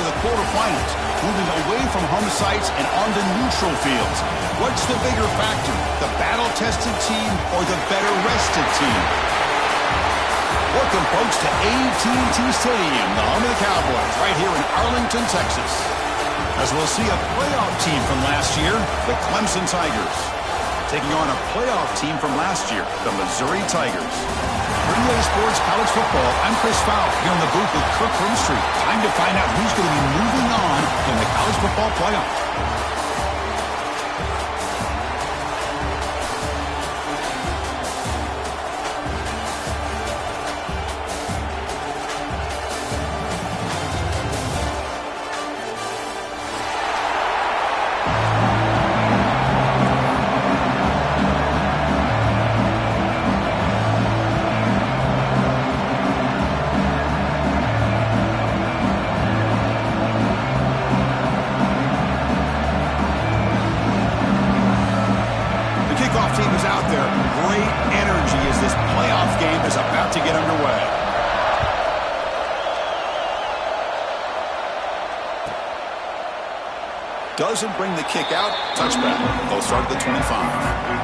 to the quarterfinals, moving away from home sites and onto neutral fields. What's the bigger factor, the battle-tested team or the better-rested team? Welcome, folks, to AT&T Stadium, the home of the Cowboys, right here in Arlington, Texas. As we'll see a playoff team from last year, the Clemson Tigers, taking on a playoff team from last year, the Missouri Tigers. For EA Sports College Football, I'm Chris Fowler here in the booth with Kirk Broomstreet. Time to find out who's going to be moving on in the college football playoff. Team is out there. Great energy as this playoff game is about to get underway. Doesn't bring the kick out. Touchback. They'll start at the 25.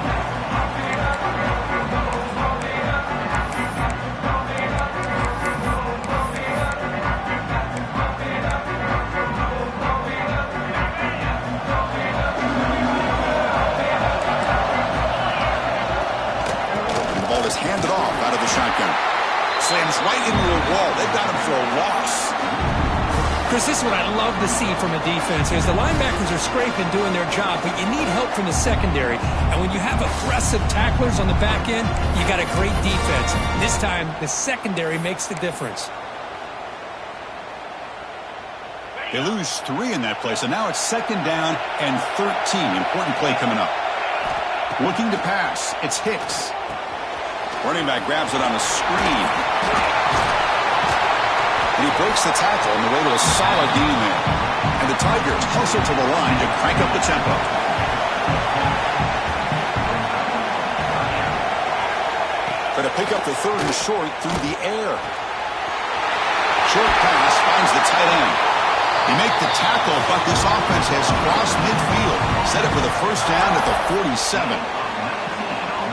Handed off out of the shotgun. Slams right into the wall. They've got him for a loss. Chris, this is what I love to see from a defense. Is the linebackers are scraping, doing their job, but you need help from the secondary. And when you have aggressive tacklers on the back end, you got a great defense. This time, the secondary makes the difference. They lose 3 in that play, so now it's 2nd down and 13. Important play coming up. Looking to pass. It's Hicks. Running back grabs it on a screen. And he breaks the tackle on the way to a solid gain there. And the Tigers hustle to the line to crank up the tempo. Going to pick up the 3rd and short through the air. Short pass finds the tight end. He makes the tackle, but this offense has crossed midfield. Set it for the 1st down at the 47.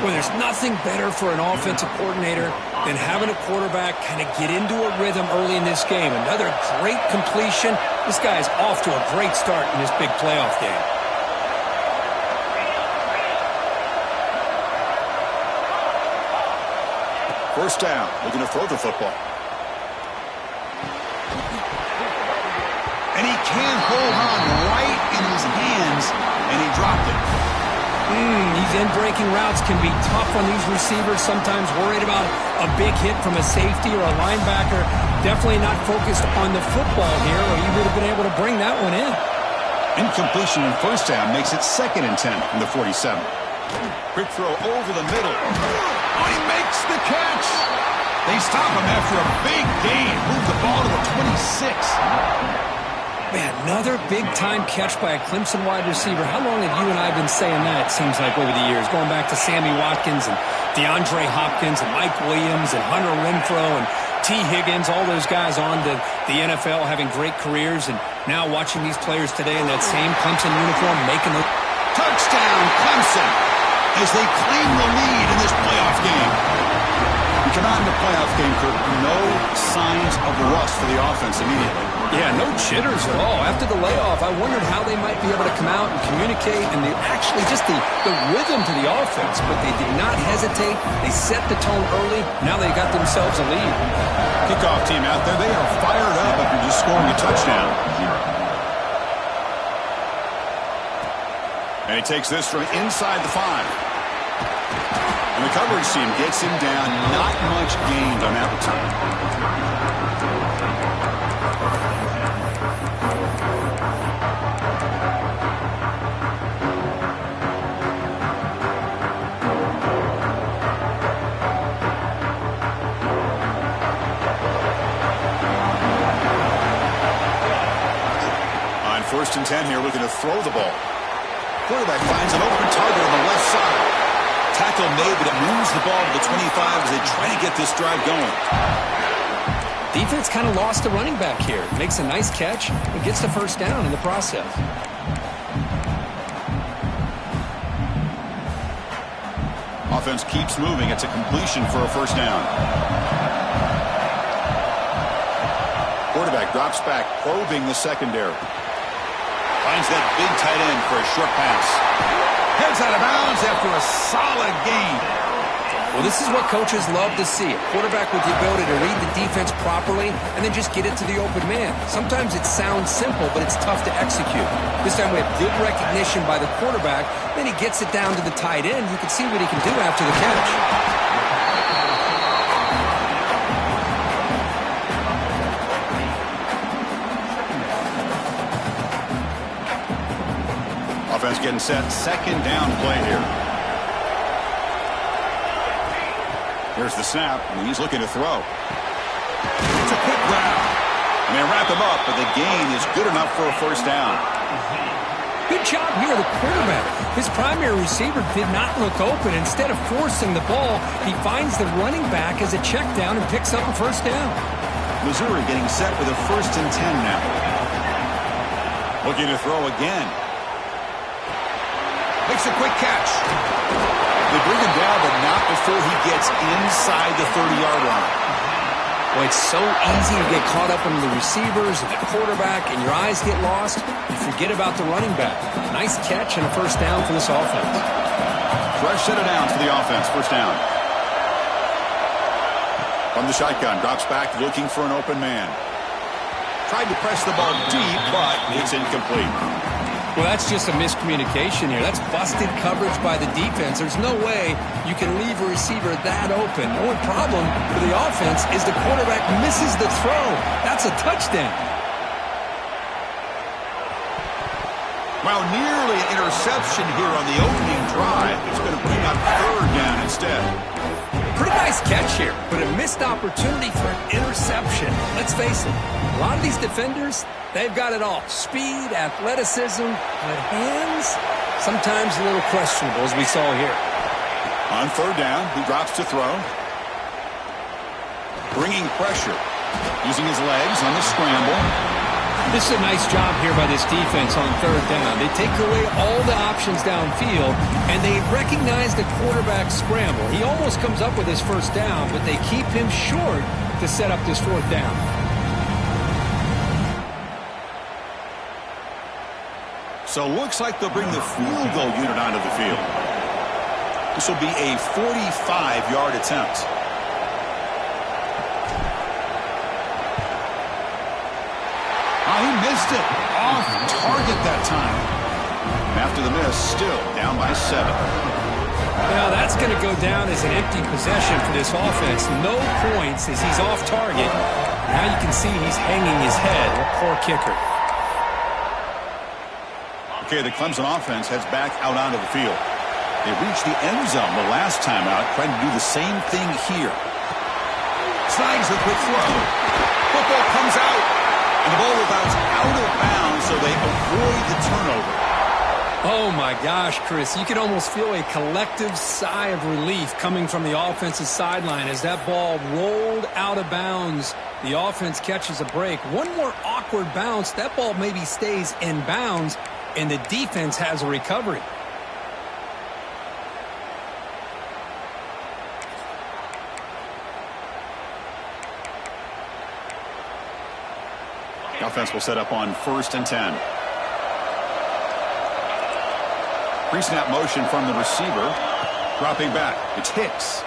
Well, there's nothing better for an offensive coordinator than having a quarterback kind of get into a rhythm early in this game. Another great completion. This guy's off to a great start in this big playoff game. First down, looking to throw the football. And he can't hold on right in his hands, and he dropped it. These in-breaking routes can be tough on these receivers, sometimes worried about a big hit from a safety or a linebacker. Definitely not focused on the football here, or you would have been able to bring that one in. Incompletion in 1st down makes it 2nd and 10 from the 47. Quick throw over the middle. Oh, he makes the catch. They stop him after a big gain. Move the ball to the 26. Man, another big-time catch by a Clemson wide receiver. How long have you and I been saying that, it seems like, over the years? Going back to Sammy Watkins and DeAndre Hopkins and Mike Williams and Hunter Renfrow and T. Higgins, all those guys on to the NFL having great careers. And now watching these players today in that same Clemson uniform making the touchdown, Clemson, as they claim the lead in this playoff game. We come out in the playoff game, Kirk. No signs of rust for the offense immediately. Yeah, no jitters at all. After the layoff, I wondered how they might be able to come out and communicate, and actually just the rhythm to the offense. But they did not hesitate. They set the tone early. Now they got themselves a lead. Kickoff team out there. They are fired up after just scoring a touchdown. And he takes this from inside the 5. And the coverage team gets him down. Not much gained on that return. On 1st and 10 here, looking to throw the ball. Quarterback finds an open target on the left side. Tackle made, but it moves the ball to the 25 as they try to get this drive going. Defense kind of lost the running back here. Makes a nice catch and gets the first down in the process. Offense keeps moving. It's a completion for a first down. Quarterback drops back, probing the secondary. Finds that big tight end for a short pass. Heads out of bounds after a solid gain. Well, this is what coaches love to see. A quarterback with the ability to read the defense properly and then just get it to the open man. Sometimes it sounds simple, but it's tough to execute. This time we have good recognition by the quarterback. Then he gets it down to the tight end. You can see what he can do after the catch. Offense getting set. Second down play here. Here's the snap, and he's looking to throw. It's a quick grab. And they wrap him up, but the gain is good enough for a first down. Good job here, the quarterback. His primary receiver did not look open. Instead of forcing the ball, he finds the running back as a check down and picks up a first down. Missouri getting set with a 1st and 10 now. Looking to throw again. Makes a quick catch. They bring him down, but not before he gets inside the 30-yard line. Well, it's so easy to get caught up in the receivers and the quarterback, and your eyes get lost. You forget about the running back. Nice catch and a first down for this offense. Fresh set of downs for the offense. First down. From the shotgun, drops back looking for an open man. Tried to press the ball deep, but it's incomplete. Well, that's just a miscommunication here. That's busted coverage by the defense. There's no way you can leave a receiver that open. The only problem for the offense is the quarterback misses the throw. That's a touchdown. Well, nearly an interception here on the opening drive. It's going to bring up third down instead. Pretty nice catch here, but a missed opportunity for an interception. Let's face it, a lot of these defenders, they've got it all. Speed, athleticism, but hands, sometimes a little questionable, as we saw here. On third down, he drops to throw. Bringing pressure, using his legs on the scramble. This is a nice job here by this defense on third down. They take away all the options downfield, and they recognize the quarterback scramble. He almost comes up with his first down, but they keep him short to set up this fourth down. So looks like they'll bring the field goal unit onto the field. This will be a 45-yard attempt. He missed it. Off target that time. After the miss, still down by 7. Now that's going to go down as an empty possession for this offense. No points as he's off target. Now you can see he's hanging his head. A poor kicker. Okay, the Clemson offense heads back out onto the field. They reached the end zone the last time out, trying to do the same thing here. Snags a quick throw. Football comes out. And the ball bounces out of bounds, so they avoid the turnover. Oh, my gosh, Chris. You can almost feel a collective sigh of relief coming from the offensive sideline as that ball rolled out of bounds. The offense catches a break. One more awkward bounce. That ball maybe stays in bounds, and the defense has a recovery. The offense will set up on 1st and 10. Pre-snap motion from the receiver. Dropping back. It's Hicks.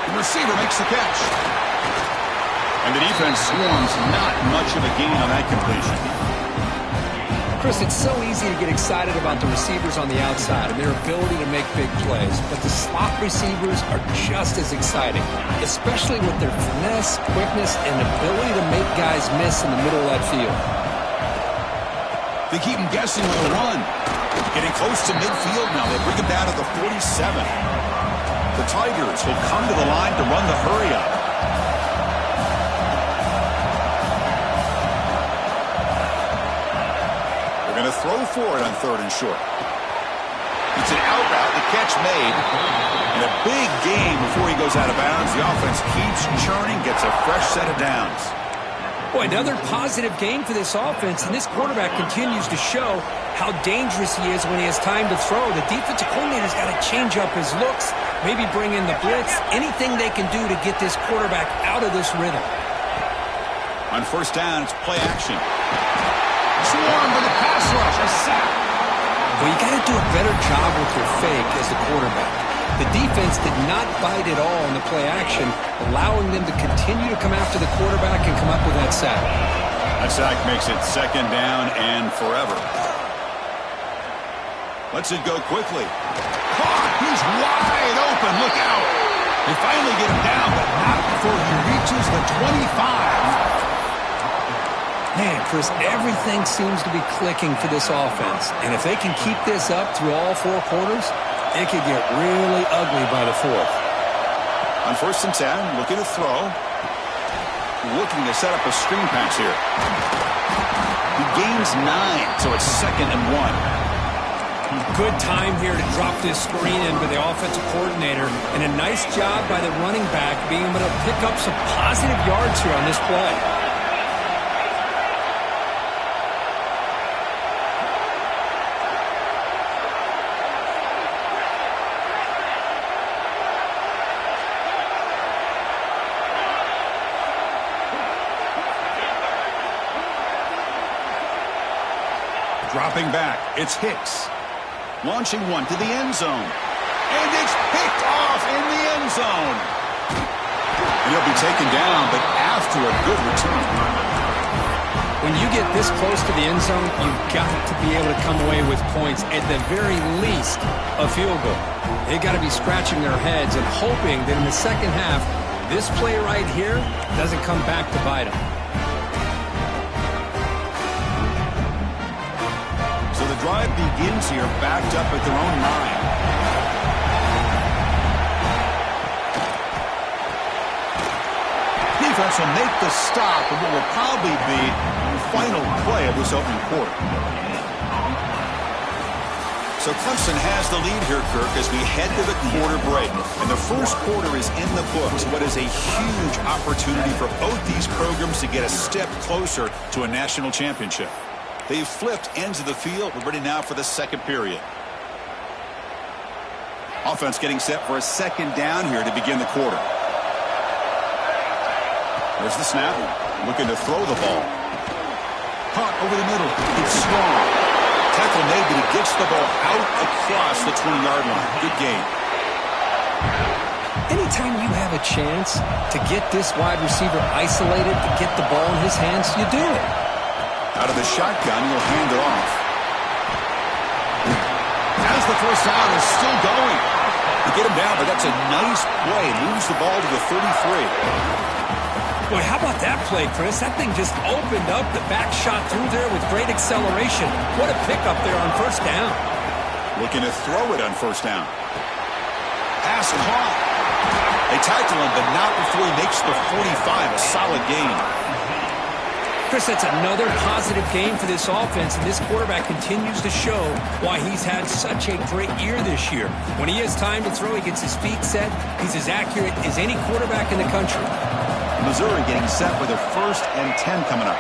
The receiver makes the catch. And the defense swarms not much of a gain on that completion. Chris, it's so easy to get excited about the receivers on the outside and their ability to make big plays, but the slot receivers are just as exciting, especially with their finesse, quickness, and ability to make guys miss in the middle of that field. They keep him guessing with a run. Getting close to midfield now. They bring him down to the 47. The Tigers will come to the line to run the hurry-up. Throw for it on 3rd and short. He It's an out route, the catch made. And a big gain before he goes out of bounds. The offense keeps churning, gets a fresh set of downs. Boy, another positive gain for this offense, and this quarterback continues to show how dangerous he is when he has time to throw. The defensive coordinator's got to change up his looks, maybe bring in the blitz, anything they can do to get this quarterback out of this rhythm. On first down, it's play action. Swarm with a pass rush, a sack. Well, you got to do a better job with your fake as the quarterback. The defense did not bite at all in the play action, allowing them to continue to come after the quarterback and come up with that sack. That sack makes it second down and forever. Lets it go quickly. Caught! He's wide open. Look out! They finally get him down, but not before he reaches the 25. Man, Chris, everything seems to be clicking for this offense. And if they can keep this up through all four quarters, it could get really ugly by the fourth. On first and 10, looking to throw. Looking to set up a screen pass here. He gains 9, so it's second and 1. Good time here to drop this screen in by the offensive coordinator. And a nice job by the running back being able to pick up some positive yards here on this play. Dropping back, it's Hicks. Launching one to the end zone. And it's picked off in the end zone. And he'll be taken down, but after a good return. When you get this close to the end zone, you've got to be able to come away with points, at the very least, a field goal. They've got to be scratching their heads and hoping that in the second half, this play right here doesn't come back to bite them. So the drive begins here, backed up at their own 9. Defense will make the stop of what will probably be the final play of this opening quarter. So Clemson has the lead here, Kirk, as we head to the quarter break. And the first quarter is in the books. What is a huge opportunity for both these programs to get a step closer to a national championship. They've flipped ends of the field. We're ready now for the second period. Offense getting set for a second down here to begin the quarter. There's the snap. Looking to throw the ball. Caught over the middle. It's strong. Tackle made, but he gets the ball out across the 20-yard line. Good game. Anytime you have a chance to get this wide receiver isolated, to get the ball in his hands, you do it. Out of the shotgun, he'll hand it off. As the first down is still going. They get him down, but that's a nice play. Moves the ball to the 33. Boy, how about that play, Chris? That thing just opened up. The back shot through there with great acceleration. What a pickup there on first down. Looking to throw it on first down. Pass caught. They tackle him, but not before he makes the 45. A solid gain. Chris, that's another positive game for this offense, and this quarterback continues to show why he's had such a great year this year. When he has time to throw, he gets his feet set. He's as accurate as any quarterback in the country. Missouri getting set with their first and 10 coming up.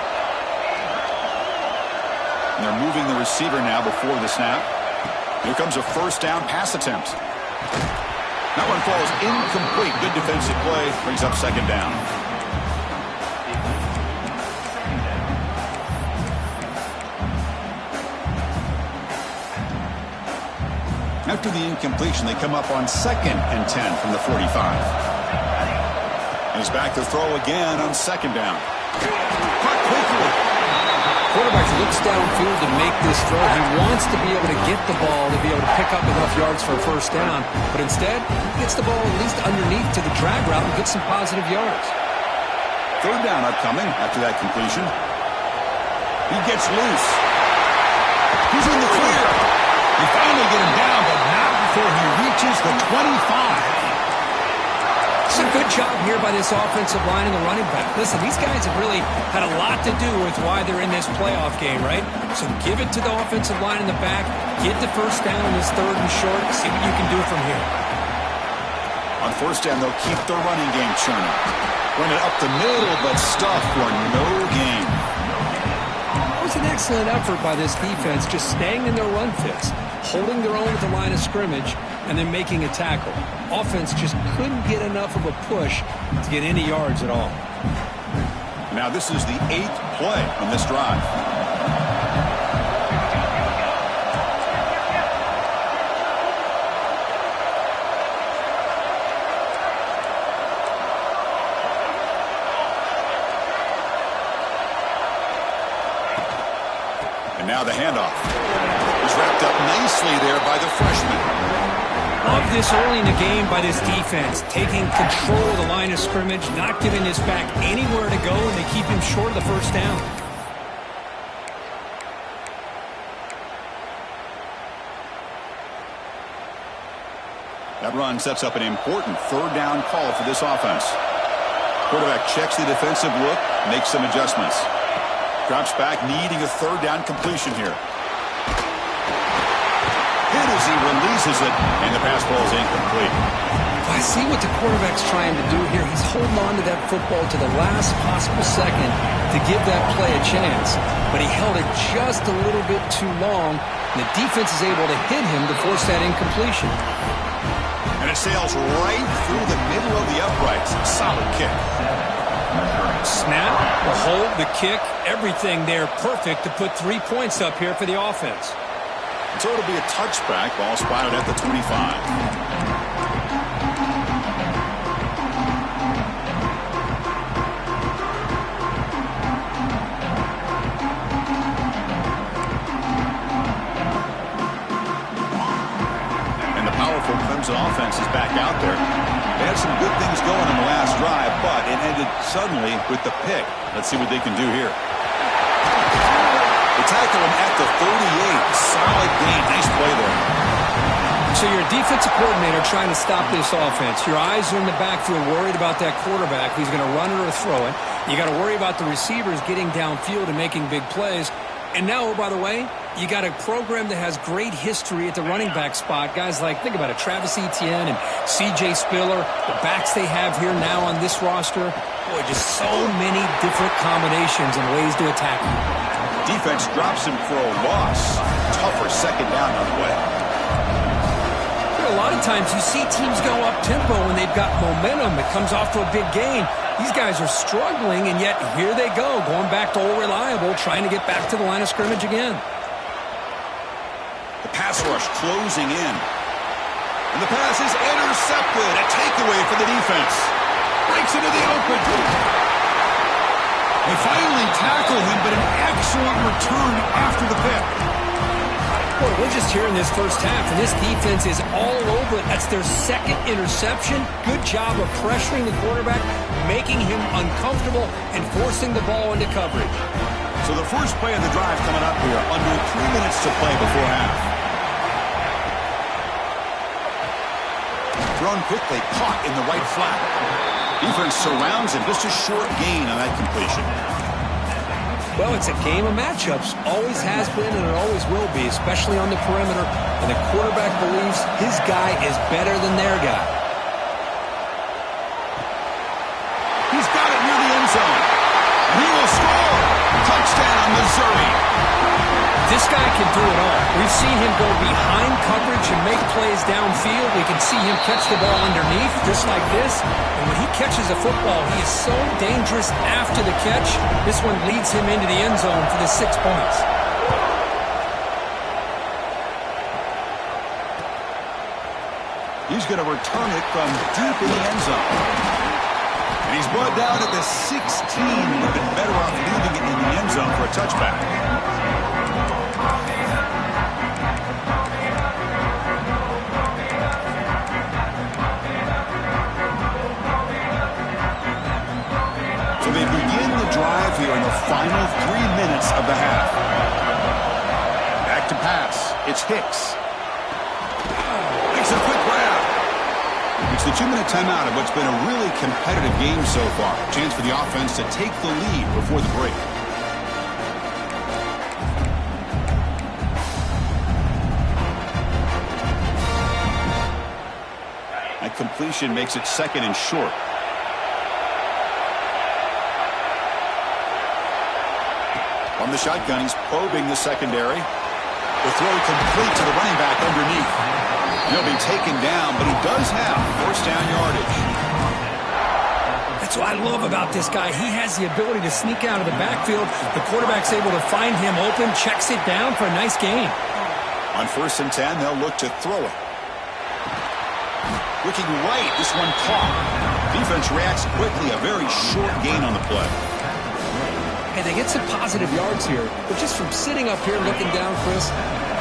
And they're moving the receiver now before the snap. Here comes a first down pass attempt. That one falls incomplete. Good defensive play. Brings up second down. After the incompletion, they come up on second and 10 from the 45. He's back to throw again on second down. Caught quickly. Quarterback looks downfield to make this throw. He wants to be able to get the ball to be able to pick up enough yards for a first down. But instead, he gets the ball at least underneath to the drag route and gets some positive yards. Third down upcoming after that completion. He gets loose. He's in the clear. They finally get him down, but not before he reaches the 25. Just a good job here by this offensive line and the running back. Listen, these guys have really had a lot to do with why they're in this playoff game, right? So give it to the offensive line in the back. Get the first down in this 3rd and short. See what you can do from here. On 1st down, they'll keep their running game churning. Run it up the middle, but stuff for no gain. It was an excellent effort by this defense, just staying in their run fits, holding their own at the line of scrimmage, and then making a tackle. Offense just couldn't get enough of a push to get any yards at all. Now this is the 8th play on this drive. And now the handoff. He's wrapped up nicely there by the freshman. Love this early in the game by this defense, taking control of the line of scrimmage, not giving this back anywhere to go, and they keep him short of the first down. That run sets up an important 3rd down call for this offense. Quarterback checks the defensive look, makes some adjustments. Drops back, needing a 3rd down completion here. Hit as he releases it, and the pass ball is incomplete. I see what the quarterback's trying to do here. He's holding on to that football to the last possible second to give that play a chance. But he held it just a little bit too long, and the defense is able to hit him to force that incompletion. And it sails right through the middle of the uprights. Solid kick. Snap, the hold, the kick, everything there perfect to put 3 points up here for the offense. So it'll be a touchback. Ball spotted at the 25. Clemson offense is back out there. They had some good things going in the last drive, but it ended suddenly with the pick. Let's see what they can do here. They tackle him at the 38. Solid gain. Nice play there. So you're a defensive coordinator trying to stop this offense. Your eyes are in the backfield, worried about that quarterback who's going to run it or throw it. You got to worry about the receivers getting downfield and making big plays. And now, by the way, you got a program that has great history at the running back spot. Guys like, think about it, Travis Etienne and C.J. Spiller, the backs they have here now on this roster. Boy, just so many different combinations and ways to attack you. Defense drops him for a loss. Tougher 2nd down on the way. A lot of times you see teams go up-tempo when they've got momentum. It comes off to a big gain. These guys are struggling, and yet here they go, going back to old reliable, trying to get back to the line of scrimmage again. The pass rush closing in. And the pass is intercepted. A takeaway for the defense. Breaks into the open. They finally tackle him, but an excellent return after the pick. Boy, we're just here in this first half, and this defense is all over it. That's their 2nd interception. Good job of pressuring the quarterback, making him uncomfortable, and forcing the ball into coverage. So the first play of the drive coming up here, under 3 minutes to play before half. Thrown quickly, caught in the right flat. Defense surrounds him, just a short gain on that completion. Well, it's a game of matchups. Always has been and it always will be, especially on the perimeter. And the quarterback believes his guy is better than their guy. He's got it near the end zone. He will score. Touchdown, Missouri. This guy can do it all. We've seen him go behind coverage and make plays downfield. We can see him catch the ball underneath, just like this. And when he catches a football, he is so dangerous after the catch. This one leads him into the end zone for the 6 points. He's going to return it from deep in the end zone. And he's brought down at the 16. Would have been better off leaving it in the end zone for a touchback. So they begin the drive here in the final 3 minutes of the half. Back to pass. It's Hicks. Makes a quick grab. It's the 2-minute timeout of what's been a really competitive game so far. Chance for the offense to take the lead before the break. That completion makes it 2nd and short. From the shotgun, he's probing the secondary. The throw complete to the running back underneath. He'll be taken down, but he does have first down yardage. That's what I love about this guy. He has the ability to sneak out of the backfield. The quarterback's able to find him open, checks it down for a nice gain. On 1st and 10, they'll look to throw it. Looking right, this one caught. Defense reacts quickly, a very short gain on the play. Hey, they get some positive yards here, but just from sitting up here looking down, Chris,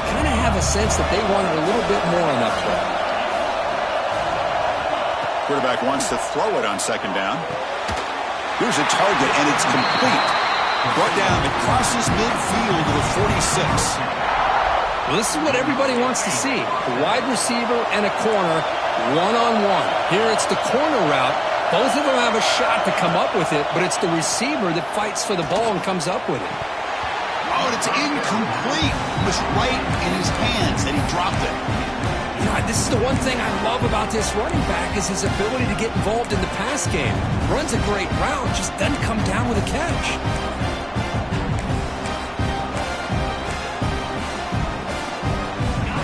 kind of have a sense that they wanted a little bit more on that play. Quarterback wants to throw it on 2nd down. Here's a target, and it's complete. Brought down, it crosses midfield to the 46. Well, this is what everybody wants to see. A wide receiver and a corner, one-on-one. Here it's the corner route. Both of them have a shot to come up with it, but it's the receiver that fights for the ball and comes up with it. Oh, and it's incomplete. It was right in his hands, and he dropped it. You know, this is the one thing I love about this running back is his ability to get involved in the pass game. Runs a great route, just doesn't come down with a catch.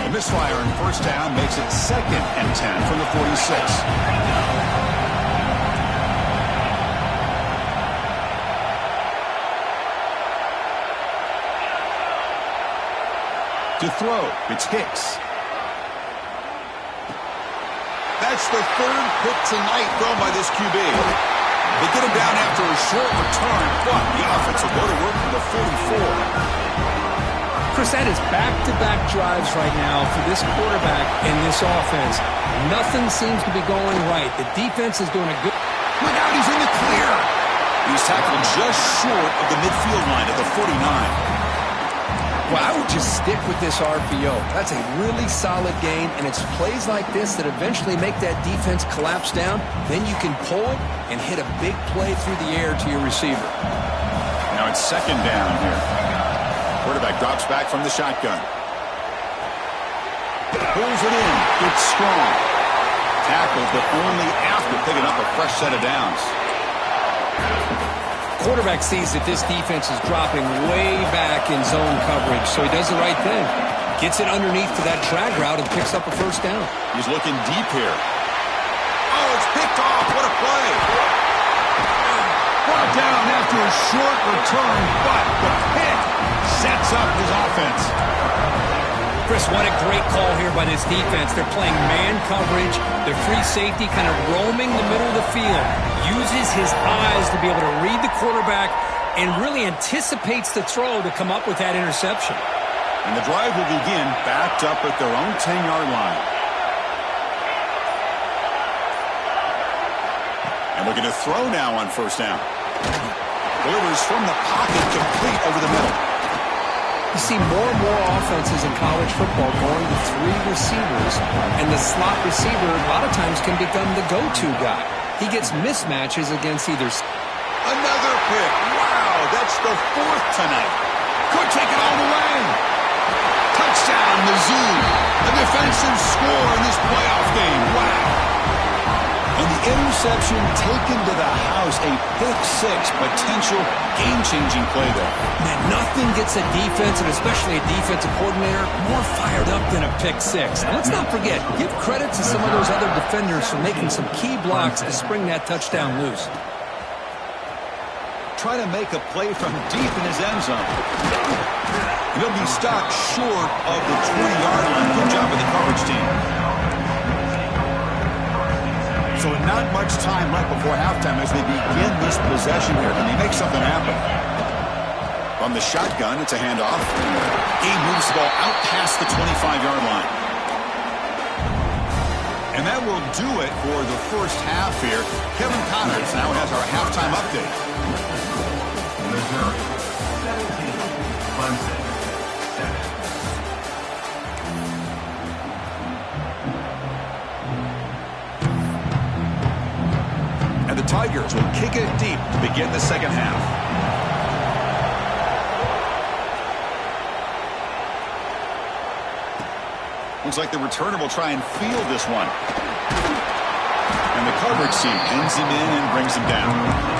A misfire on 1st down makes it 2nd and 10 from the 46. To throw, it's Hicks. That's the 3rd pick tonight thrown by this QB. They get him down after a short return, but the offense will go to work for the 44. Chris, that is back-to-back drives right now for this quarterback and this offense. Nothing seems to be going right. The defense is doing a good... Look out, he's in the clear. He's tackled just short of the midfield line at the 49. Well, I would just stick with this RPO. That's a really solid game, and it's plays like this that eventually make that defense collapse down. Then you can pull it and hit a big play through the air to your receiver. Now it's 2nd down here. Quarterback drops back from the shotgun. Pulls it in. It's strong. Tackled, but only after picking up a fresh set of downs. Quarterback sees that this defense is dropping way back in zone coverage, so he does the right thing. Gets it underneath to that drag route and picks up a first down. He's looking deep here. Oh, it's picked off. What a play. Brought down after a short return, but the pick sets up his offense. Chris, what a great call here by this defense. They're playing man coverage. Their free safety kind of roaming the middle of the field. Uses his eyes to be able to read the quarterback and really anticipates the throw to come up with that interception. And the drive will begin backed up at their own 10-yard line. And looking to throw now on 1st down. Delivers from the pocket, complete over the middle. You see more and more offenses in college football going to 3 receivers, and the slot receiver a lot of times can become the go-to guy. He gets mismatches against either... Another pick. Wow, that's the 4th tonight. Could take it all the way. Touchdown, Mizzou. A defensive score in this playoff game. Wow. And the interception taken to the house, a pick-6 potential game-changing play there. Man, nothing gets a defense, and especially a defensive coordinator, more fired up than a pick-6. Now, let's not forget, give credit to some of those other defenders for making some key blocks to spring that touchdown loose. Try to make a play from deep in his end zone. He'll be stopped short of the 20-yard line. Good job of the coverage team. So not much time left before halftime as they begin this possession here. Can they make something happen? From the shotgun, it's a handoff. Gabe moves the ball out past the 25-yard line. And that will do it for the first half here. Kevin Connors now has our halftime update. Missouri, 17, Clemson, 7. Tigers will kick it deep to begin the second half. Looks like the returner will try and field this one. And the coverage team pins him in and brings him down.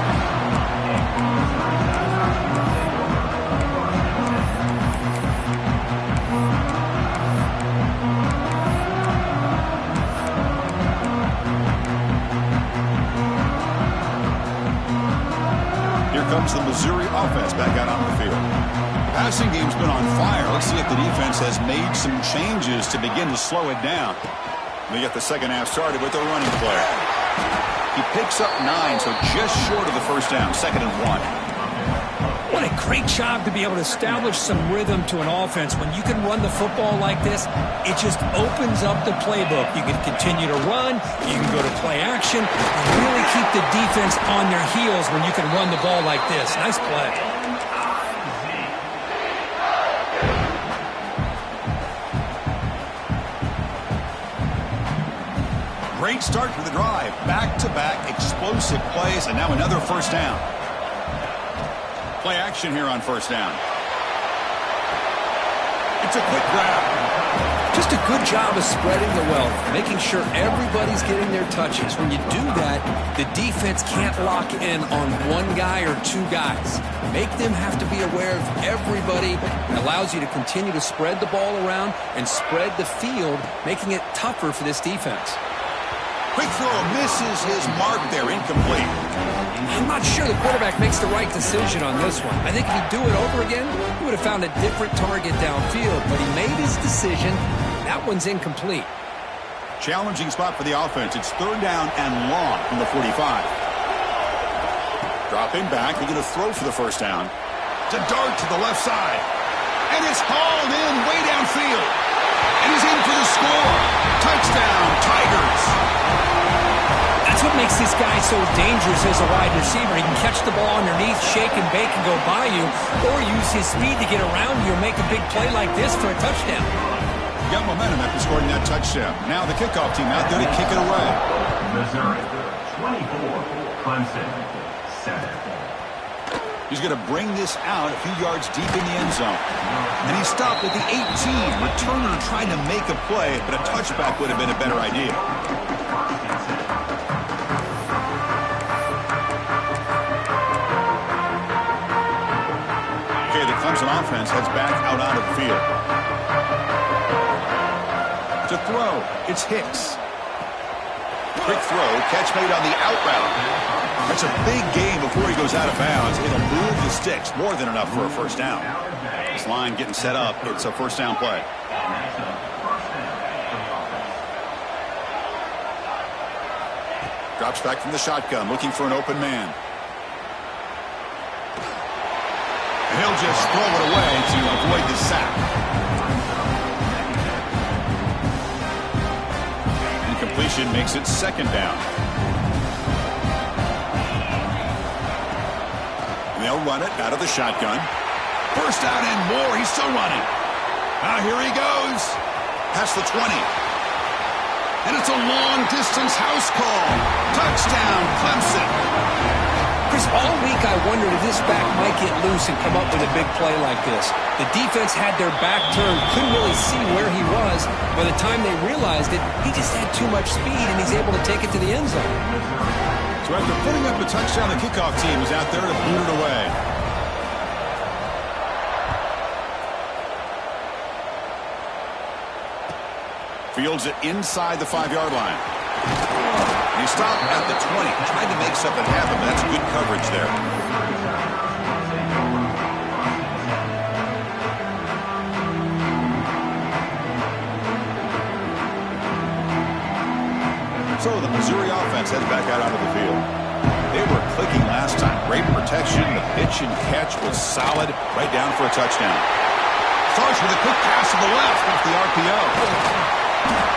Comes the Missouri offense back out on the field. Passing game's been on fire. Let's see if the defense has made some changes to begin to slow it down. We get the second half started with a running play. He picks up 9, so just short of the first down, 2nd and 1. What a great job to be able to establish some rhythm to an offense. When you can run the football like this, it just opens up the playbook. You can continue to run, you can go to play action, and really keep the defense on their heels when you can run the ball like this. Nice play. Great start to the drive. Back-to-back explosive plays, and now another first down. Play action here on first down. It's a quick grab. Just a good job of spreading the wealth, making sure everybody's getting their touches. When you do that, the defense can't lock in on one guy or two guys. Make them have to be aware of everybody. It allows you to continue to spread the ball around and spread the field, making it tougher for this defense. Quick throw misses his mark there, incomplete. I'm not sure the quarterback makes the right decision on this one. I think if he'd do it over again, he would have found a different target downfield, but he made his decision. That one's incomplete. Challenging spot for the offense. It's 3rd down and long from the 45. Dropping back, they're going to throw for the first down. It's a dart to the left side. And it's hauled in way downfield. And he's in for the score. Touchdown, Tigers. That's what makes this guy so dangerous as a wide receiver. He can catch the ball underneath, shake and bake and go by you, or use his speed to get around you and make a big play like this for a touchdown. Got momentum after scoring that touchdown. Now the kickoff team out there to kick it away. Missouri, 24, Clemson, 7. He's going to bring this out a few yards deep in the end zone. And he stopped at the 18. Returner trying to make a play, but a touchback would have been a better idea. Okay, the Clemson offense heads back out onto the field. To throw, it's Hicks. Quick throw, catch made on the out route. That's a big gain before he goes out of bounds. It'll move the sticks, more than enough for a first down. This line getting set up. It's a first down play. Drops back from the shotgun, looking for an open man. And he'll just throw it away to avoid the sack. Incompletion makes it 2nd down. They'll run it out of the shotgun. First down and more. He's still running. Now here he goes. Past the 20. And it's a long-distance house call. Touchdown, Clemson. Chris, all week I wondered if this back might get loose and come up with a big play like this. The defense had their back turned, couldn't really see where he was. By the time they realized it, he just had too much speed, and he's able to take it to the end zone. So after putting up a touchdown, the kickoff team is out there to boot it away. Fields it inside the 5-yard line. And he stopped at the 20, trying to make something happen, but that's good coverage there. So the Missouri offense heads back out onto the field. They were clicking last time. Great protection. The pitch and catch was solid. Right down for a touchdown. Starts with a quick pass to the left off the RPO.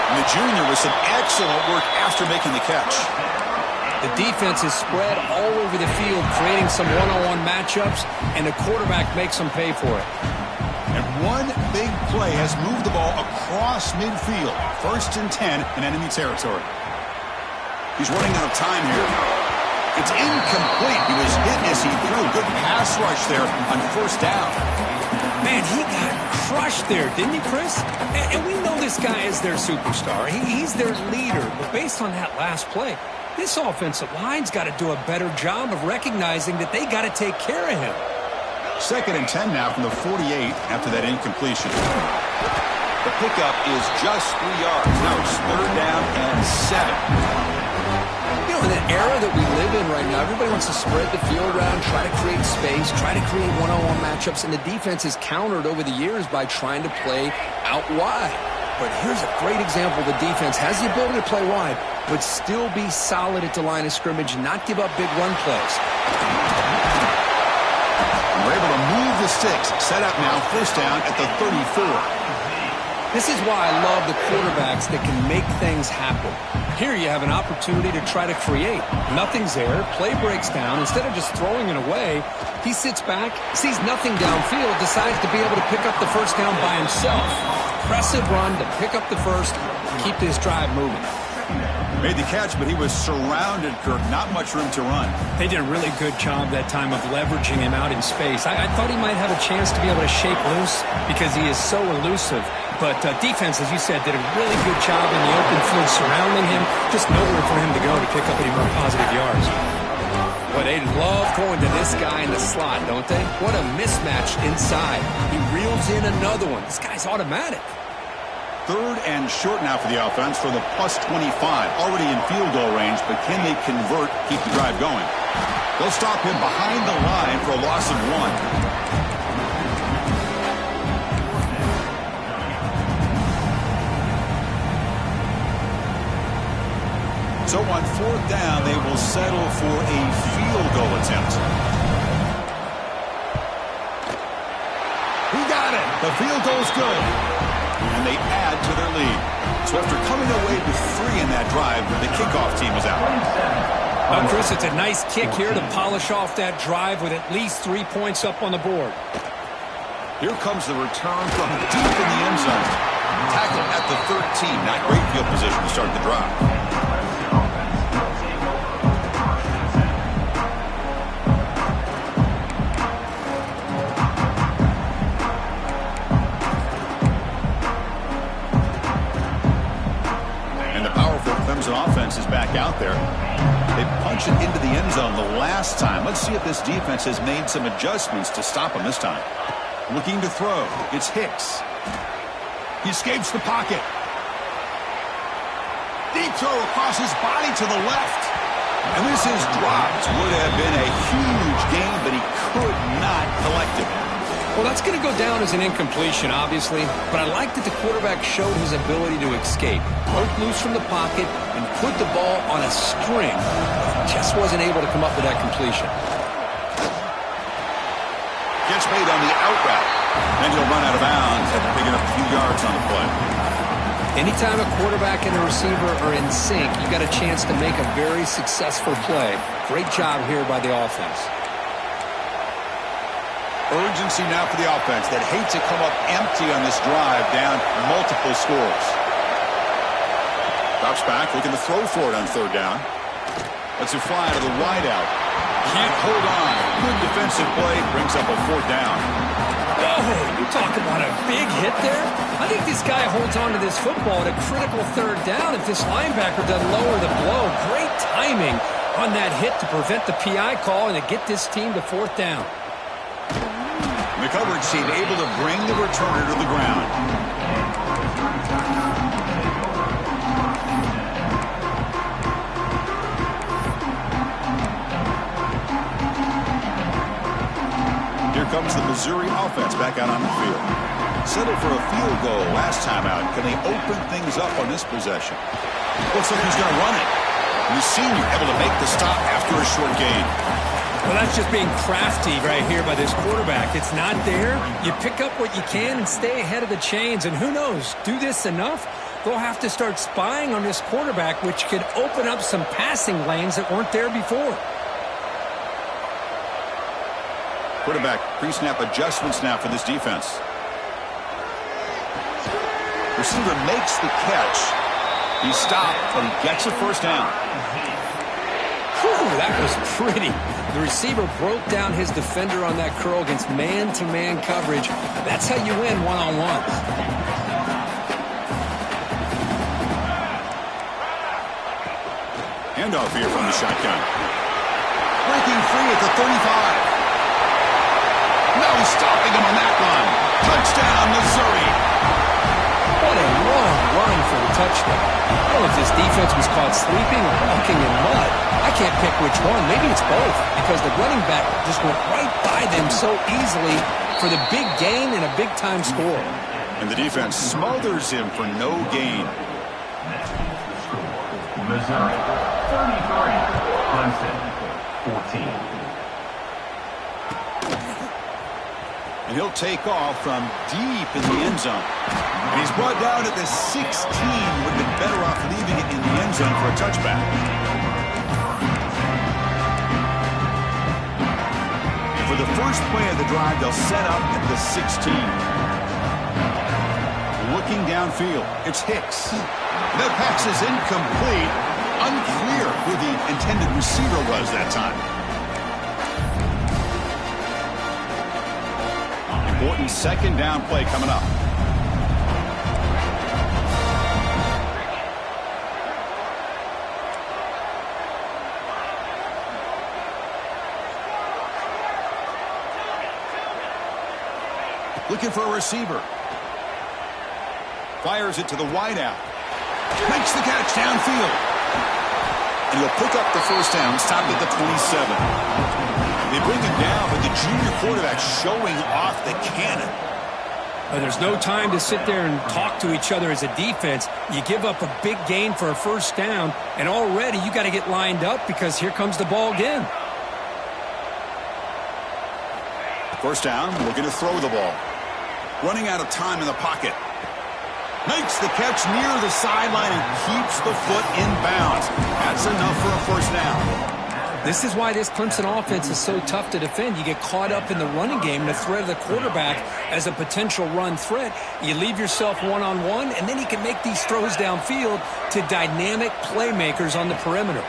And the junior with some excellent work after making the catch. The defense is spread all over the field, creating some one-on-one matchups, and the quarterback makes them pay for it. And one big play has moved the ball across midfield. 1st and 10 in enemy territory. He's running out of time here. It's incomplete. He was hit as he threw. Good pass rush there on first down. Man, he got crushed there, didn't he, Chris? And we know this guy is their superstar. He's their leader. But based on that last play, this offensive line's got to do a better job of recognizing that they got to take care of him. 2nd and 10 now from the 48 after that incompletion. The pickup is just 3 yards. Now it's 3rd down and 7. You know, in an era that we live in right now, everybody wants to spread the field around, try to create space, try to create one-on-one matchups, and the defense has countered over the years by trying to play out wide. But here's a great example. The defense has the ability to play wide, but still be solid at the line of scrimmage, not give up big run plays. We're able to move the sticks. Set up now, 1st down at the 34. This is why I love the quarterbacks that can make things happen. Here you have an opportunity to try to create. Nothing's there. Play breaks down. Instead of just throwing it away, he sits back, sees nothing downfield, decides to be able to pick up the 1st down by himself. Impressive run to pick up the first, keep this drive moving. Made the catch, but he was surrounded, Kirk. Not much room to run. They did a really good job that time of leveraging him out in space. I thought he might have a chance to be able to shake loose because he is so elusive. But defense, as you said, did a really good job in the open field surrounding him. Just nowhere for him to go to pick up any more positive yards. But they love going to this guy in the slot, don't they? What a mismatch inside. He reels in another one. This guy's automatic. 3rd and short now for the offense for the +25. Already in field goal range, but can they convert, keep the drive going? They'll stop him behind the line for a loss of 1. So on 4th down, they will settle for a field goal attempt. He got it. The field goal's good. And they add to their lead. So after coming away with 3 in that drive, the kickoff team is out. Well, Chris, it's a nice kick here to polish off that drive with at least 3 points up on the board. Here comes the return from deep in the end zone. Tackled at the 13. Not great field position to start the drive. Offense is back out there. They punch it into the end zone the last time. Let's see if this defense has made some adjustments to stop him this time. Looking to throw. It's Hicks. He escapes the pocket. Deep throw across his body to the left. And this is dropped. Would have been a huge gain, but he could not collect it. Well, that's going to go down as an incompletion, obviously, but I like that the quarterback showed his ability to escape. Broke loose from the pocket and put the ball on a string. Just wasn't able to come up with that completion. Catch made on the out route. And he'll run out of bounds after picking up a few yards on the play. Anytime a quarterback and a receiver are in sync, you got a chance to make a very successful play. Great job here by the offense. Urgency now for the offense that hate to come up empty on this drive, down multiple scores. Drops back, looking to throw for it on 3rd down. Lets it fly to the wideout. Can't hold on. Good defensive play, brings up a 4th down. Oh, you talk about a big hit there. I think this guy holds on to this football at a critical 3rd down if this linebacker doesn't lower the blow. Great timing on that hit to prevent the PI call and to get this team to 4th down. The coverage team able to bring the returner to the ground. Here comes the Missouri offense back out on the field. Settled for a field goal last time out. Can they open things up on this possession? Looks like he's going to run it. And the senior able to make the stop after a short gain. Well, that's just being crafty right here by this quarterback. It's not there. You pick up what you can and stay ahead of the chains. And who knows, do this enough, they'll have to start spying on this quarterback, which could open up some passing lanes that weren't there before. Quarterback pre-snap adjustments now for this defense. Receiver makes the catch. He stopped, but he gets a 1st down. Whew, that was pretty. The receiver broke down his defender on that curl against man-to-man coverage. That's how you win one-on-one. Handoff here from the shotgun. Breaking free at the 35. No stopping him on that run. Touchdown, Missouri. What a long run for the touchdown. I don't know if this defense was caught sleeping or walking in mud. I can't pick which one. Maybe it's both, because the running back just went right by them so easily for the big gain and a big-time score. And the defense smothers him for no gain. Missouri 33, Clemson 14. And he'll take off from deep in the end zone. And he's brought down at the 16. Would have been better off leaving it in the end zone for a touchback. For the first play of the drive, they'll set up at the 16. Looking downfield, it's Hicks. That pass is incomplete. Unclear who the intended receiver was that time. Important second down play coming up. Looking for a receiver. Fires it to the wideout. Makes the catch downfield. And he'll pick up the first down. Stopped at the 27. They bring him down, but the junior quarterback showing off the cannon. There's no time to sit there and talk to each other as a defense. You give up a big gain for a first down, and already you got to get lined up because here comes the ball again. First down, looking to throw the ball. Running out of time in the pocket. Makes the catch near the sideline and keeps the foot in bounds. That's enough for a first down. This is why this Clemson offense is so tough to defend. You get caught up in the running game, the threat of the quarterback as a potential run threat. You leave yourself one-on-one, and then you can make these throws downfield to dynamic playmakers on the perimeter.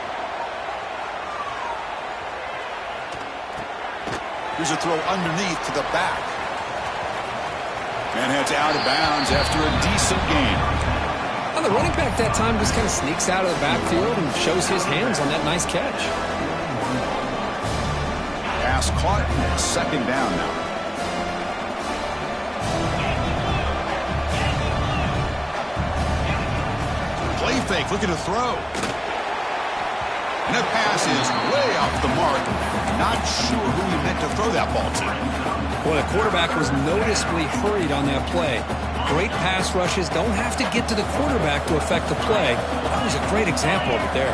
Here's a throw underneath to the back. And heads out of bounds after a decent gain. Well, the running back that time just kind of sneaks out of the backfield and shows his hands on that nice catch. Pass caught. Second down now. Play fake, looking to throw. And that pass is way off the mark. Not sure who he meant to throw that ball to. Well, the quarterback was noticeably hurried on that play. Great pass rushes don't have to get to the quarterback to affect the play. That was a great example of it there.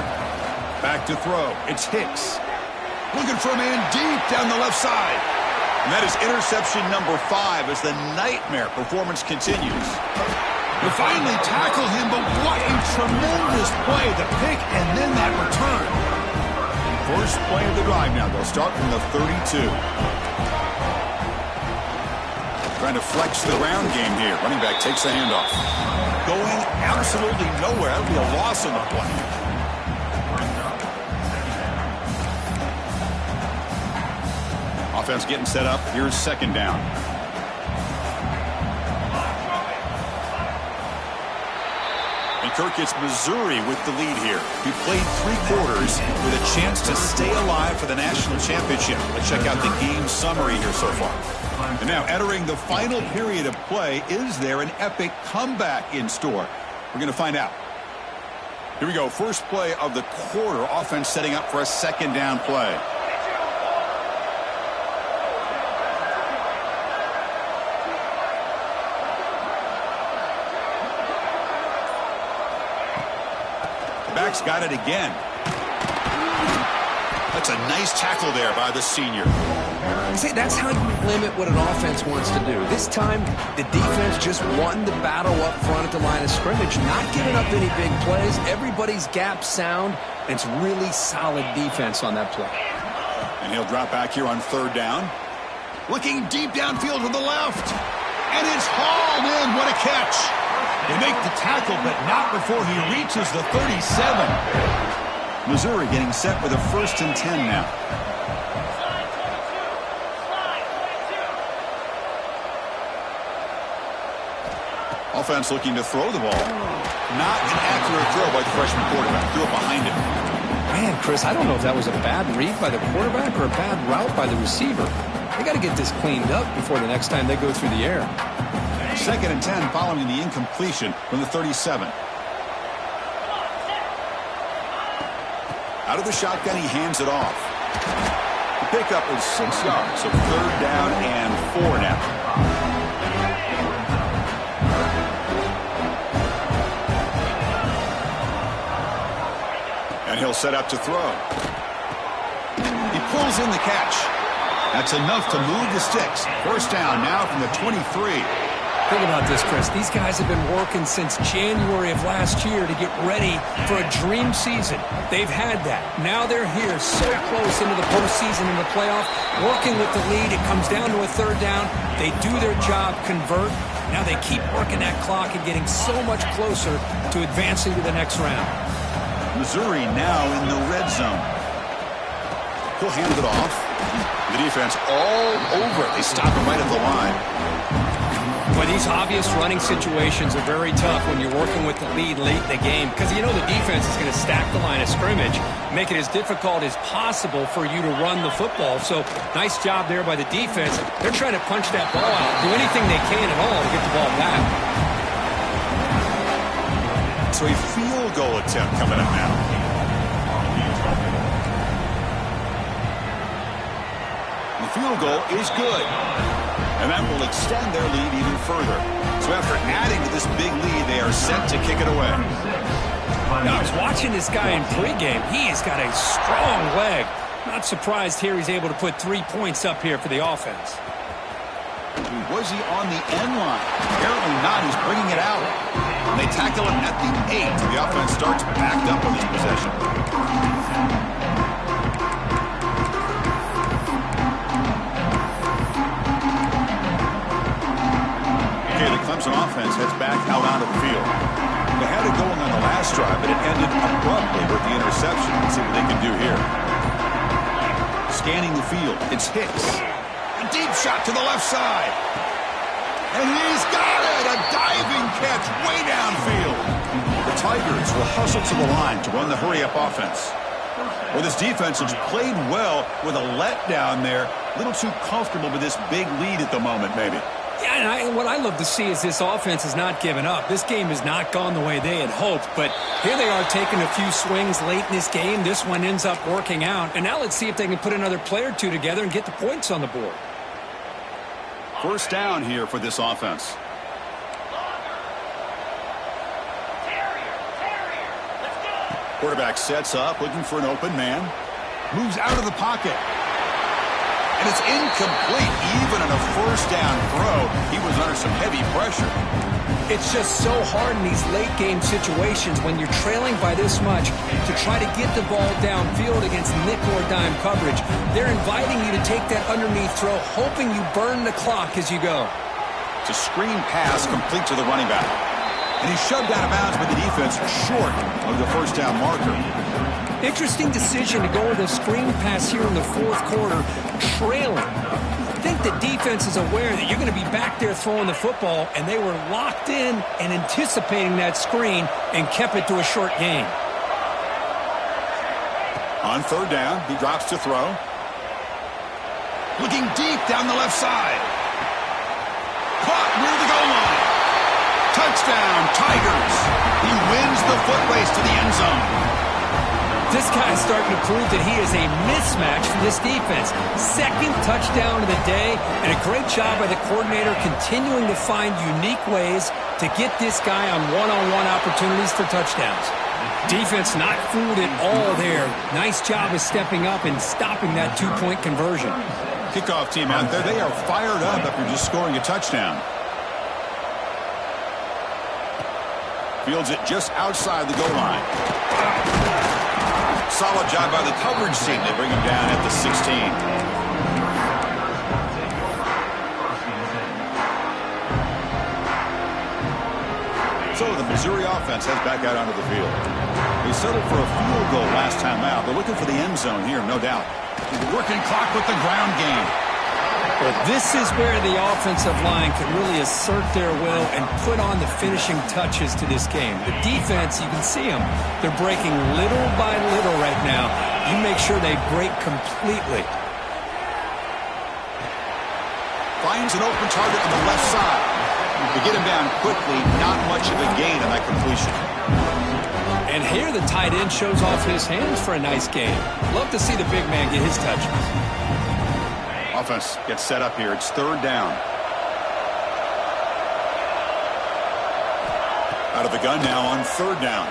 Back to throw. It's Hicks. Looking for a man deep down the left side. And that is interception number 5 as the nightmare performance continues. They finally tackle him, but what a tremendous play. The pick and then that return. First play of the drive now. They'll start from the 32. Trying to flex the ground game here. Running back takes the handoff. Going absolutely nowhere. That would be a loss on the play. Offense getting set up. Here's second down. And Kirk gets Missouri with the lead here. He played 3 quarters with a chance to stay alive for the national championship. Let's check out the game summary here so far. And now entering the final period of play, is there an epic comeback in store? We're going to find out. Here we go. First play of the quarter. Offense setting up for a second down play. Back's got it again. That's a nice tackle there by the senior. See, that's how you limit what an offense wants to do. This time, the defense just won the battle up front at the line of scrimmage, not giving up any big plays. Everybody's gap sound. It's really solid defense on that play. And he'll drop back here on third down. Looking deep downfield to the left. And it's hauled in. What a catch. They make the tackle, but not before he reaches the 37. Missouri getting set with a 1st and 10 now. Offense looking to throw the ball. Not an accurate throw by the freshman quarterback. Threw it behind him. Man, Chris, I don't know if that was a bad read by the quarterback or a bad route by the receiver. They got to get this cleaned up before the next time they go through the air. 2nd and 10 following the incompletion from the 37. Out of the shotgun, he hands it off. The pickup is 6 yards, so 3rd down and 4 now. And he'll set up to throw. He pulls in the catch. That's enough to move the sticks. 1st down now from the 23. Think about this, Chris. These guys have been working since January of last year to get ready for a dream season. They've had that. Now they're here so close into the postseason and the playoff, working with the lead. It comes down to a 3rd down. They do their job, convert. Now they keep working that clock and getting so much closer to advancing to the next round. Missouri now in the red zone. He'll hand it off. The defense all over it. They stop him right at the line. Well, these obvious running situations are very tough when you're working with the lead late in the game because you know the defense is going to stack the line of scrimmage, make it as difficult as possible for you to run the football. So nice job there by the defense. They're trying to punch that ball out, do anything they can at all to get the ball back. So a field goal attempt coming up now. The field goal is good. And that will extend their lead even further. So after adding to this big lead, they are set to kick it away. Now, I was watching this guy in pregame. He has got a strong leg. Not surprised here he's able to put 3 points up here for the offense. Was he on the end line? Apparently not. He's bringing it out. And they tackle him at the 8. The offense starts backed up on this possession. Clemson offense heads back out onto the field. They had it going on the last drive, but it ended abruptly with the interception. Let's see what they can do here. Scanning the field, it's Hicks. A deep shot to the left side. And he's got it! A diving catch way downfield. The Tigers will hustle to the line to run the hurry-up offense. Well, this defense has played well with a letdown there. A little too comfortable with this big lead at the moment, maybe. Yeah, and what I love to see is this offense has not given up. This game has not gone the way they had hoped, but here they are taking a few swings late in this game. This one ends up working out, and now let's see if they can put another play or two together and get the points on the board. 1st down here for this offense. Quarterback sets up, looking for an open man. Moves out of the pocket. And it's incomplete. Even on a 1st down throw, he was under some heavy pressure. It's just so hard in these late game situations when you're trailing by this much to try to get the ball downfield against nickel or dime coverage. They're inviting you to take that underneath throw, hoping you burn the clock as you go. It's a screen pass complete to the running back. And he's shoved out of bounds by the defense short of the 1st down marker. Interesting decision to go with a screen pass here in the 4th quarter, trailing. I think the defense is aware that you're going to be back there throwing the football, and they were locked in and anticipating that screen and kept it to a short gain. On 3rd down, he drops to throw. Looking deep down the left side. Caught near the goal line. Touchdown, Tigers. He wins the foot race to the end zone. This guy's starting to prove that he is a mismatch for this defense. 2nd touchdown of the day, and a great job by the coordinator continuing to find unique ways to get this guy on one-on-one opportunities for touchdowns. Defense not fooled at all there. Nice job of stepping up and stopping that 2-point conversion. Kickoff team out there, they are fired up after just scoring a touchdown. Fields it just outside the goal line. Solid job by the coverage team. They bring him down at the 16. So the Missouri offense heads back out onto the field. They settled for a field goal last time out. They're looking for the end zone here, no doubt. Working clock with the ground game. But this is where the offensive line can really assert their will and put on the finishing touches to this game. The defense, you can see them. They're breaking little by little right now. You make sure they break completely. Finds an open target on the left side. To get him down quickly, not much of a gain on that completion. And here the tight end shows off his hands for a nice game. Love to see the big man get his touches. Offense gets set up here. It's third down. Out of the gun now on third down.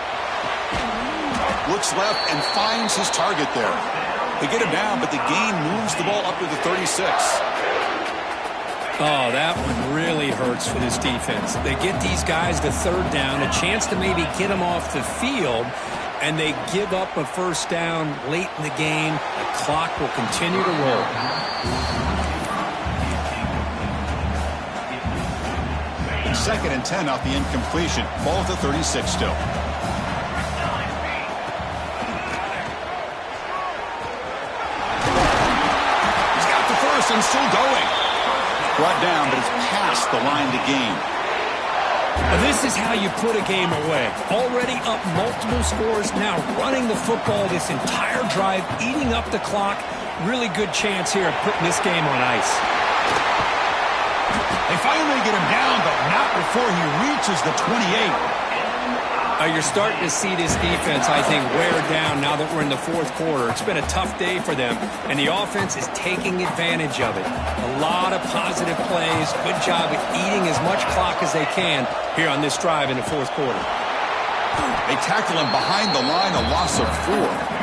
Looks left and finds his target there. They get him down, but the gain moves the ball up to the 36. Oh, that one really hurts for this defense. They get these guys to third down, a chance to maybe get them off the field, and they give up a first down late in the game. The clock will continue to roll. Second and 10 off the incompletion. Ball at the 36 still. He's got the first and still going. Brought down, but it's past the line to gain. This is how you put a game away. Already up multiple scores, now running the football this entire drive, eating up the clock. Really good chance here of putting this game on ice. They finally get him down, but not before he reaches the 28. You're starting to see this defense, I think, wear down now that we're in the fourth quarter. It's been a tough day for them, and the offense is taking advantage of it. A lot of positive plays. Good job at eating as much clock as they can here on this drive in the fourth quarter. They tackle him behind the line, a loss of 4.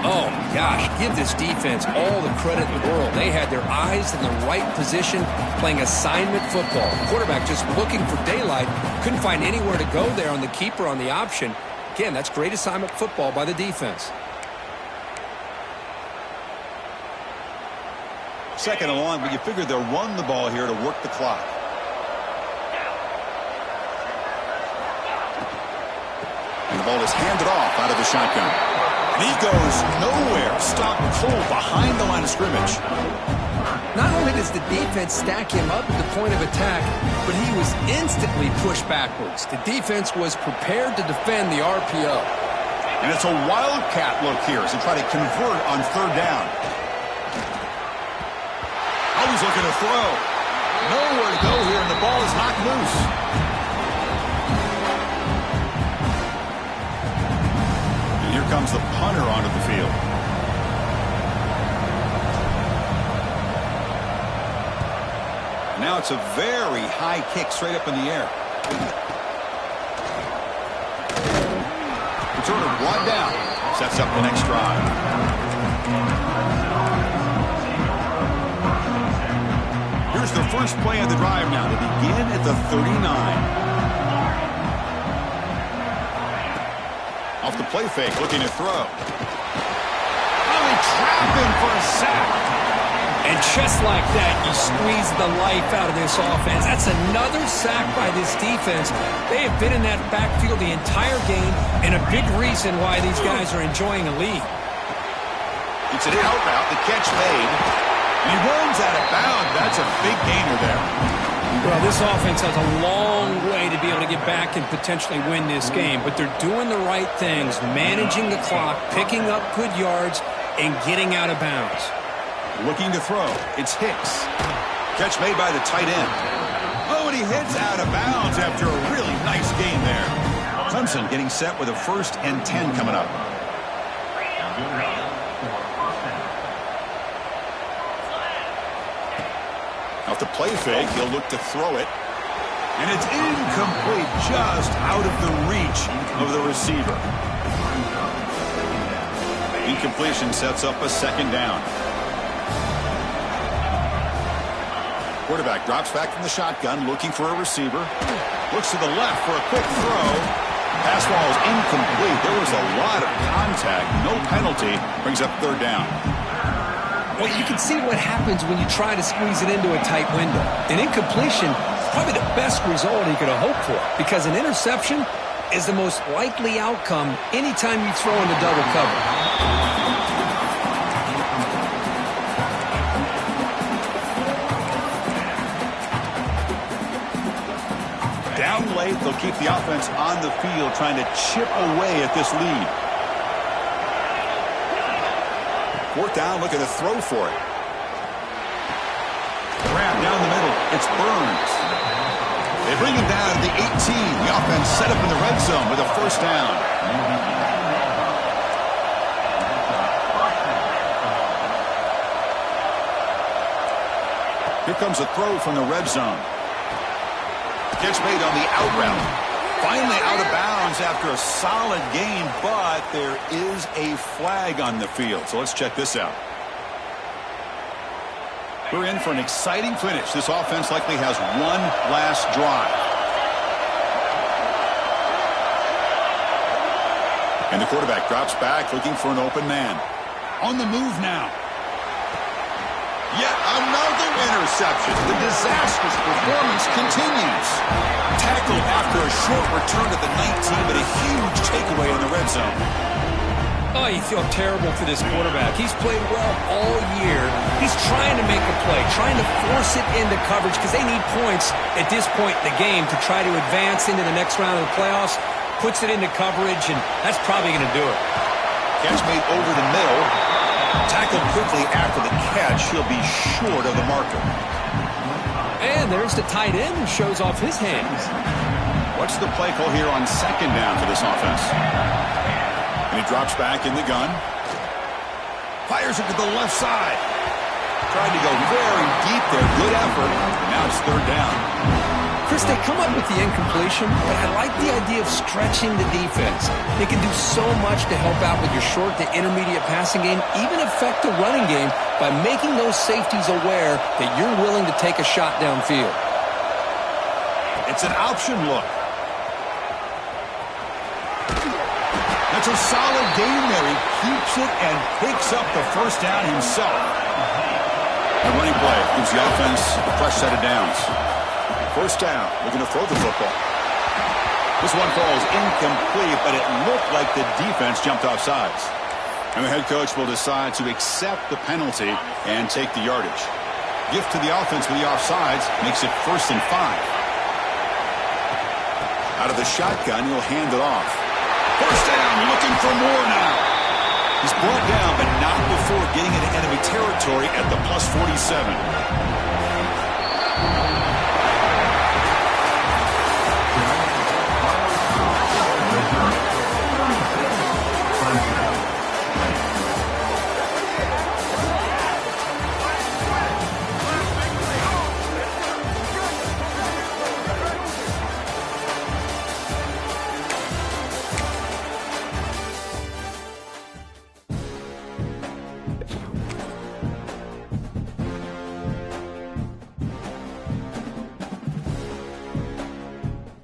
Oh, gosh, give this defense all the credit in the world. They had their eyes in the right position, playing assignment football. The quarterback just looking for daylight, couldn't find anywhere to go there on the keeper on the option. Again, that's great assignment football by the defense. Second and long, but you figure they'll run the ball here to work the clock. And the ball is handed off out of the shotgun. And he goes nowhere. Stopped cold behind the line of scrimmage. Not only does the defense stack him up at the point of attack, but he was instantly pushed backwards. The defense was prepared to defend the RPO. And it's a wildcat look here as they try to convert on third down. Always looking to throw. Nowhere to go here, and the ball is knocked loose. Here comes the punter onto the field. Now it's a very high kick straight up in the air. Returner brought down. Sets up the next drive. Here's the first play of the drive now to begin at the 39. Off the play fake, looking to throw. Oh, they trap him for a sack. And just like that, you squeeze the life out of this offense. That's another sack by this defense. They have been in that backfield the entire game, and a big reason why these guys are enjoying a lead. It's an out route, the catch made. And he runs out of bounds. That's a big gainer there. Well, this offense has a long way to be able to get back and potentially win this game, but they're doing the right things, managing the clock, picking up good yards, and getting out of bounds. Looking to throw. It's Hicks. Catch made by the tight end. Oh, and he heads out of bounds after a really nice game there. Clemson getting set with a 1st and 10 coming up. Off the play fake, he'll look to throw it. And it's incomplete, just out of the reach of the receiver. Incompletion sets up a second down. Quarterback drops back from the shotgun, looking for a receiver. Looks to the left for a quick throw. Pass ball is incomplete. There was a lot of contact. No penalty. Brings up third down. Well, you can see what happens when you try to squeeze it into a tight window. An incompletion, probably the best result he could have hoped for, because an interception, is the most likely outcome anytime you throw into double cover. Down late, they'll keep the offense on the field trying to chip away at this lead. Fourth down, looking to throw for it. Grab down the middle. It's Burns. They bring him down to the 18. The offense set up in the red zone with a first down. Here comes a throw from the red zone. Catch made on the out route. Finally out of bounds after a solid gain, but there is a flag on the field. So let's check this out. We're in for an exciting finish. This offense likely has one last drive. And the quarterback drops back looking for an open man. On the move now. Yet another interception. The disastrous performance continues. Tackled after a short return to the 19, but a huge takeaway in the red zone. Oh, you feel terrible for this quarterback. He's played well all year. He's trying to make a play, trying to force it into coverage because they need points at this point in the game to try to advance into the next round of the playoffs. Puts it into coverage, and that's probably going to do it. Catch made over the middle. Tackled quickly after the catch. He'll be short of the marker. And there's the tight end who shows off his hands. What's the play call here on second down for this offense? And he drops back in the gun. Fires it to the left side. Tried to go very deep there. Good effort. And now it's third down. Chris, they come up with the incompletion, but I like the idea of stretching the defense. They can do so much to help out with your short to intermediate passing game, even affect the running game by making those safeties aware that you're willing to take a shot downfield. It's an option look. That's a solid gain there. He keeps it and picks up the first down himself. The running play gives the offense a fresh set of downs. First down, looking to throw the football. This one falls incomplete, but it looked like the defense jumped off sides. And the head coach will decide to accept the penalty and take the yardage. Gift to the offense with the offsides makes it 1st and 5. Out of the shotgun, he'll hand it off. First down, looking for more now. He's brought down, but not before getting into enemy territory at the +47.